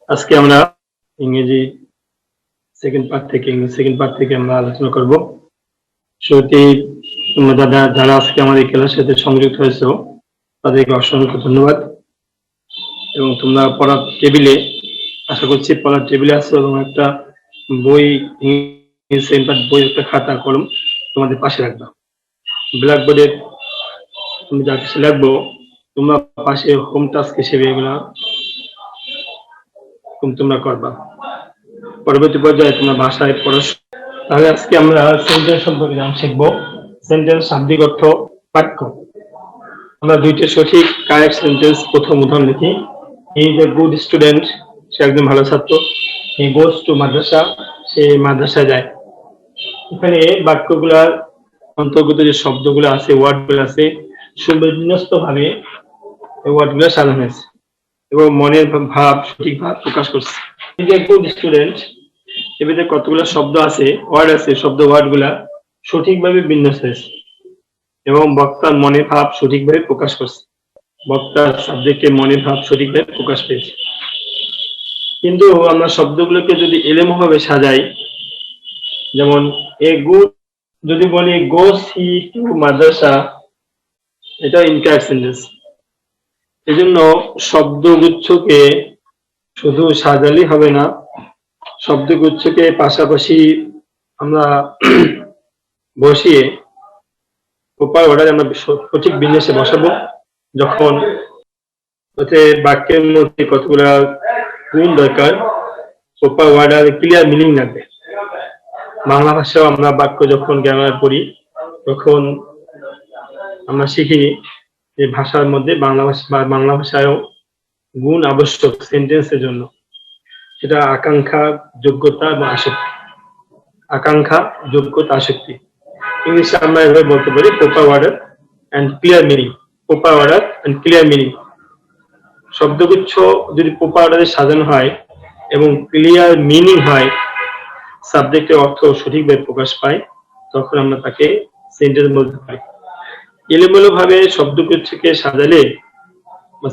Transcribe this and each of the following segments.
আজকে আমরা ইংরেজি সেকেন্ড পার্ট থেকে আমরা আলোচনা করব। শুরুতেই তোমরা যারা আজকে আমাদের ক্লাসের সাথে সংযুক্ত হয়েছো তাদেরকে অসংখ্য ধন্যবাদ। এবং তোমরা পড়ার টেবিলে, আশা করছি পড়ার টেবিলে আছো এবং একটা বই, ইংরেজি সেকেন্ড পার্ট বই, একটা খাতা কলম তোমাদের পাশে রাখবা। ব্ল্যাকবোর্ডে তুমি যা কিছু লিখবো তোমরা পাশে হোম টাস্ক হিসেবে এগুলা তোমরা করবা। পরবর্তী পর্যায়ে তোমরা ভাষায় পড়াশোনা। তাহলে আজকে আমরা সেন্টেন্স সম্পর্কে শিখবো। সেন্টেন্স শাব্দিক অর্থ, বাক্য। আমরা দুইটা সঠিক কারেক্ট সেন্টেন্স প্রথম উদাহরণ লিখি। He is a good student, সে একজন ভালো ছাত্র। হি গোজ টু মাদ্রাসা, সে মাদ্রাসায় যায়। এখানে বাক্যগুলার অন্তর্গত যে শব্দগুলো আছে, ওয়ার্ডগুলো আছে, সুবিন্যস্ত ভাবে এই ওয়ার্ডগুলো সাজানো হয়েছে এবং মনের ভাব, সঠিক ভাব প্রকাশ করছে। হি ইজ এ গুড স্টুডেন্ট, এবারে কতগুলো শব্দ আছে, ওয়ার্ড আছে, শব্দ ওয়ার্ডগুলা সঠিকভাবে বিন্যস্ত হয়েছে এবং বক্তার মনের ভাব সঠিকভাবে প্রকাশ করছে। বক্তার সাবজেক্টের মনের ভাব সঠিকভাবে প্রকাশ পেয়েছে। কিন্তু আমরা শব্দগুলোকে যদি এলোমেলোভাবে সাজাই, যেমন এ গুড যদি বলি গোস হি টু মাদ্রাসা, এটা ইনকারেক্ট সেন্টেন্স। এজন্য শব্দগুচ্ছকে শুধু সাজালেই হবে না, শব্দগুচ্ছকে পাশাপাশি আমরা বসিয়ে প্রপার অর্ডারে আমরা সঠিক বিন্যাসে বসাবো। যখন বাক্যের মধ্যে কতগুলা গুণ দরকার, প্রপার অর্ডার, ক্লিয়ার মিনিং লাগবে। বাংলা ভাষাও আমরা বাক্য যখন গ্রামার পড়ি তখন আমরা শিখি যে ভাষার মধ্যে বাংলা ভাষায়ও গুণ আবশ্যক সেন্টেন্সের জন্য। সেটা আকাঙ্ক্ষা, যোগ্যতা এবং আসক্তি। আকাঙ্ক্ষা, যোগ্যতা, আসক্তি। ইংলিশে আমরা এভাবে বলতে পারি proper order and clear meaning. Proper order and clear meaning. শব্দগুচ্ছ যদি প্রপার অর্ডারে সাজানো হয় এবং ক্লিয়ার মিনিং হয়, সাবজেক্টের অর্থ সঠিকভাবে প্রকাশ পায়, তখন আমরা তাকে সেন্টেন্স বলতে পারি। এলোমেলো ভাবে শব্দগুচ্ছকে সাজালে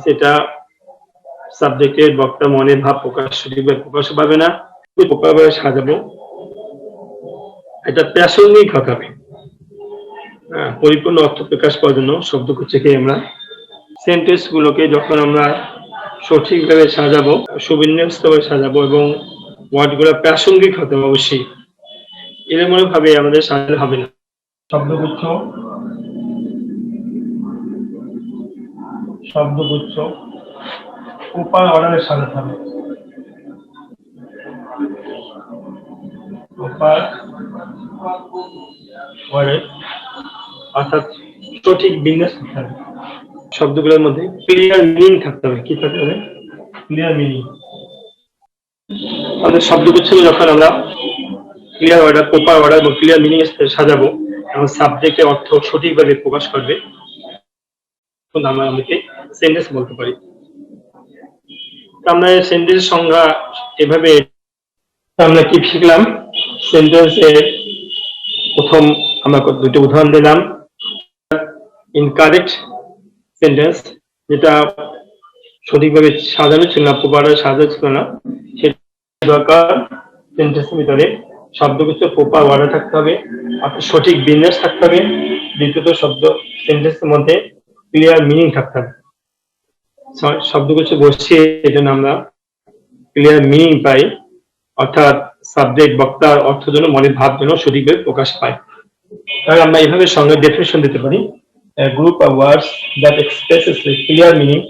সেটা সাবজেক্টের, বক্তা মনের ভাব প্রকাশ সঠিকভাবে প্রকাশ পাবে না। প্রপারভাবে সাজাবো, এটা প্রাসঙ্গিক হতে হবে। পরিপূর্ণ অর্থ প্রকাশ পাওয়ার জন্য শব্দগুচ্ছকে আমরা সেন্টেন্স গুলোকে যখন আমরা সঠিকভাবে সাজাবো, সুবিন্যস্তভাবে সাজাবো এবং ওয়ার্ডগুলো প্রাসঙ্গিক হতে হবে। অবশ্যই এলোমেলো ভাবে আমাদের সাজালে হবে না। শব্দগুচ্ছ প্রপার অর্ডারে সাজাতে হবে। প্রপার অর্ডার অর্থাৎ সঠিক বিন্যাস থাকতে হবে। শব্দগুলোর মধ্যে ক্লিয়ার মিনিং থাকতে হবে। কি থাকতে হবে? Clear meaning. আমাদের শব্দগুচ্ছকে যখন আমরা ক্লিয়ার অর্ডার, প্রপার অর্ডার এবং ক্লিয়ার মিনিং এর সাথে সাজাবো এবং সাবজেক্টের অর্থ সঠিকভাবে প্রকাশ করবে, তখন আমরা আমাকে সেন্টেন্স বলতে পারি। আমরা সেন্টেন্স সংজ্ঞা এভাবে আমরা কি শিখলাম? সেন্টেন্সের প্রথম আমরা দুটো উদাহরণ দিলাম। ইনকারেক্ট সেন্টেন্স, যেটা সঠিকভাবে সাজানো ছিল না, প্রপার সাজানো ছিল না, সেটা দরকার। সেন্টেন্সের ভিতরে শব্দগুচ্ছ প্রপার অর্ডার থাকতে হবে, অর্থাৎ সঠিক বিন্যাস থাকতে হবে। দ্বিতীয়ত সেন্টেন্সের মধ্যে ক্লিয়ার মিনিং থাকতে হবে। শব্দগুচ্ছ বসিয়ে এজন্য আমরা ক্লিয়ার মিনিং পাই, অর্থাৎ সাবজেক্ট, বক্তার অর্থ যেন, মনের ভাব যেন সঠিকভাবে প্রকাশ পায়। তাহলে আমরা এইভাবে সংজ্ঞা ডেফিনিশন দিতে পারি। A group of words that expresses a clear meaning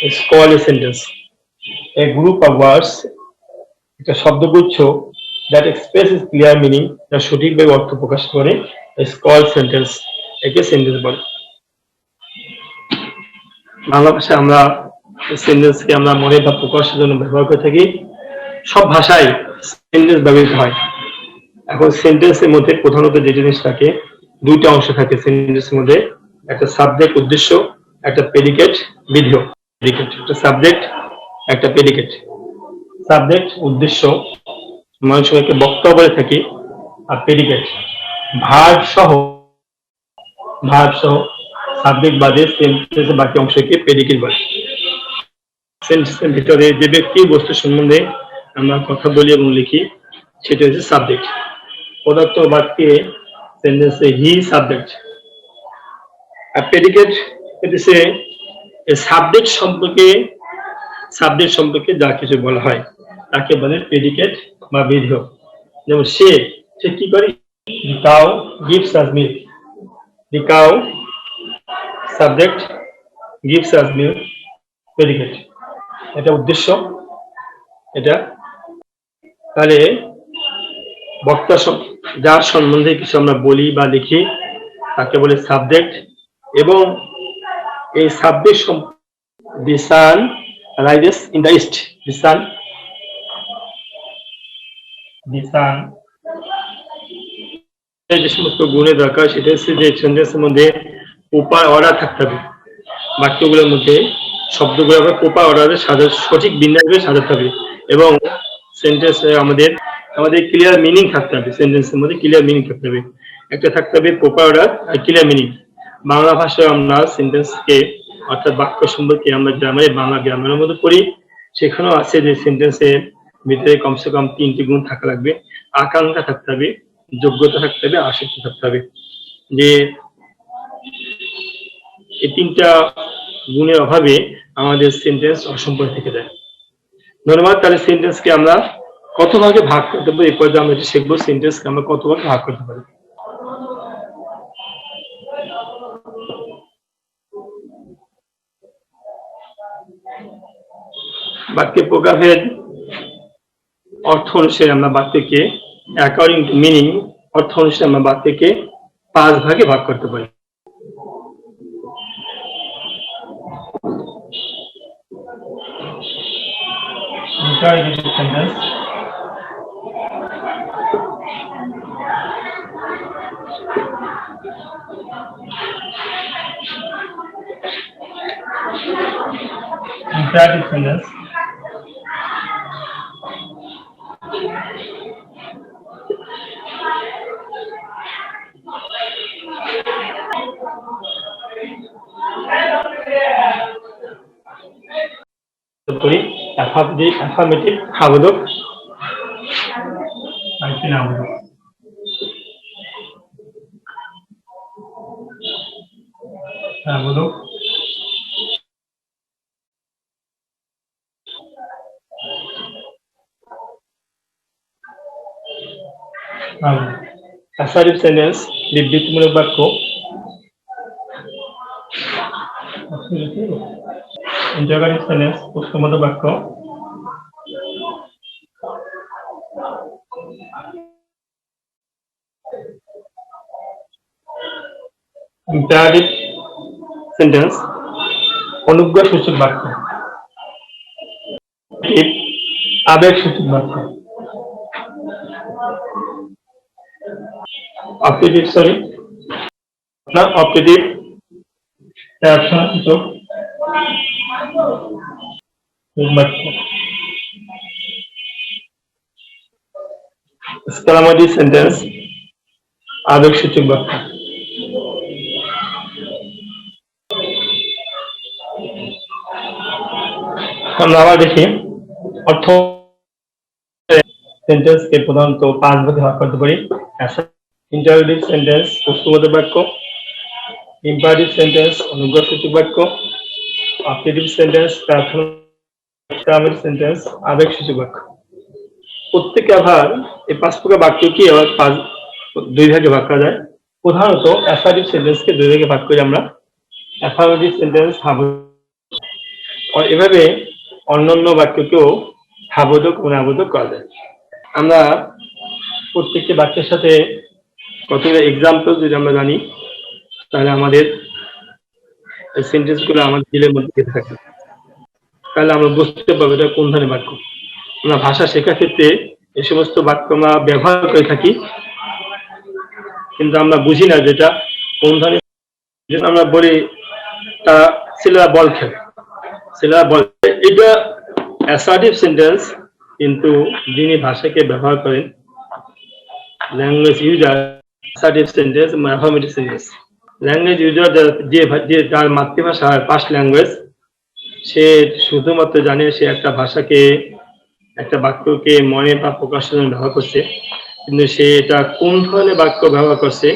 is called a sentence. A group of words, একটা শব্দগুচ্ছ that expresses clear meaning, যা সঠিকভাবে অর্থ প্রকাশ করে, is called sentence. একে সেন্টেন্স বলে। বাংলা ভাষায় আমরা সেন্টেন্সকে আমরা মনের ভাব প্রকাশের জন্য ব্যবহার করে থাকি। সব ভাষায় সেন্টেন্স ব্যবহৃত হয়। এখন সেন্টেন্সের মধ্যে প্রধানত যে জিনিস থাকে, দুইটা অংশ থাকে সেন্টেন্সের মধ্যে। একটা সাবজেক্ট, উদ্দেশ্য, একটা প্রেডিকেট, বিধেয়। একটা সাবজেক্ট, একটা প্রেডিকেট। সাবজেক্ট, উদ্দেশ্য, মানুষ সবাইকে বক্তা বলে থাকি। আর প্রেডিকেট ভার্ব সহ সাবজেক্ট বাদে সেন্টেন্সের বাকি অংশকে প্রেডিকেট বলে। সেন্টেন্সের ভিতরে যে ব্যক্তি বস্তু সম্বন্ধে আমরা কথা বলি এবং লিখি সেটা হচ্ছে সাবজেক্ট। পদার্থ বাক্যে সেন্টেন্সে হি সাবজেক্ট। আর প্রেডিকেট হচ্ছে সাবজেক্ট সম্পর্কে যা কিছু বলা হয় তাকে বলে প্রেডিকেট বা বিধেয়। যেমন সে কি করে, the cow gives us milk, the cow subject gives us milk, predicate। এটা উদ্দেশ্য। এটা তাহলে বক্তা যার সম্বন্ধে কিছু আমরা বলি বা লিখি তাকে বলে সাবজেক্ট। এবং এই subject the sun rises in the east, the sun যে সমস্ত গুণের দরকার সেটা হচ্ছে যে সেন্টেন্সের মধ্যে প্রপার অর্ডার থাকতে হবে। বাক্যগুলোর মধ্যে শব্দগুলো প্রপার অর্ডারে সঠিক বিন্যাসে সাজাতে হবে এবং সেন্টেন্সে আমাদের ক্লিয়ার মিনিং থাকতে হবে। সেন্টেন্সের মধ্যে ক্লিয়ার মিনিং থাকতে হবে। একটা থাকতে হবে প্রপার অর্ডার আর ক্লিয়ার মিনিং। বাংলা ভাষায় আমরা সেন্টেন্সকে অর্থাৎ বাক্য সম্পর্কে আমরা বাংলা গ্রামারের মধ্যে পড়ি, সেখানেও আছে যে সেন্টেন্সের ভিতরে কমসে কম 3টি গুণ থাকা লাগবে। আকাঙ্ক্ষা থাকতে হবে, যোগ্যতা থাকতে হবে, আসক্তি থাকতে হবে। যে এই 3টা গুণের অভাবে আমাদের সেন্টেন্স অসম্পূর্ণ থেকে যায়। ধন্যবাদ। তাহলে সেন্টেন্সকে আমরা কত ভাগে ভাগ করতে পারি এই পর্যায়ে আমরা শিখবো সেন্টেন্সকে আমরা কত ভাগে ভাগ করতে পারি। বাক্যের প্রকারভেদ অর্থ অনুসারে আমরা বাক্যকে অ্যাকর্ডিং টু মিনিং অর্থ অনুসারে আমরা বাক্যকে 5 ভাগে ভাগ করতে পারি। Interrogative sentence, imperative sentence, affirmative খাবোধক assertive sentence বিবৃতিমূলক বাক্য। interrogative sentence প্রশ্নবোধক বাক্য। imperative sentence অনুজ্ঞাসূচক বাক্য। আবেগসূচক বাক্য। optative প্রার্থনাসূচক বাক্য। exclamative sentence আবেগসূচক বাক্য। আমরা আবার দেখি অর্থ সেন্টেন্সকে প্রধানত 5 ভাগে ভাগ করতে পারি। ইন্টারোগেটিভ সেন্টেন্স প্রশ্নবোধক বাক্য, ইম্পারেটিভ সেন্টেন্স অনুজ্ঞাসূচক বাক্য, অবজেক্টিভ সেন্টেন্স প্রার্থনা, এক্সক্লেমেটিভ সেন্টেন্স আবেগসূচক বাক্য। প্রত্যেকে আবার এই 5 প্রকার বাক্যকে আবার 2 ভাগে ভাগ করা যায়। প্রধানত অ্যাসার্টিভ সেন্টেন্সকে 2 ভাগে ভাগ করি আমরা, অ্যাফার্মেটিভ সেন্টেন্স আর এভাবে অন্যান্য বাক্যকেও হাবোধক ও অনাবোধক করা যায়। আমরা প্রত্যেকটি বাক্যের সাথে কতগুলো এক্সাম্পল যদি আমরা জানি তাহলে আমাদের সেন্টেন্সগুলো আমাদের দিলের মধ্যে গেঁথে থাকে, তাহলে আমরা বুঝতে পারবো এটা কোন ধরনের বাক্য। আমরা ভাষা শেখার ক্ষেত্রে এই সমস্ত বাক্য আমরা ব্যবহার করে থাকি, কিন্তু আমরা বুঝি না যেটা কোন ধরনের। আমরা বলি তারা ছেলেরা বল খেলে, ছেলেরা বল, এটা অ্যাসার্টিভ সেন্টেন্স, কিন্তু যিনি ভাষাকে ব্যবহার করেন language user assertive sentence affirmative sentence. Language user যে যার মাতৃভাষা ফার্স্ট ল্যাঙ্গুয়েজ সে শুধুমাত্র জানে সে একটা ভাষাকে, একটা বাক্যকে মনে বা প্রকাশের জন্য ব্যবহার করছে, কিন্তু সে এটা কোন ধরনের বাক্য ব্যবহার করছে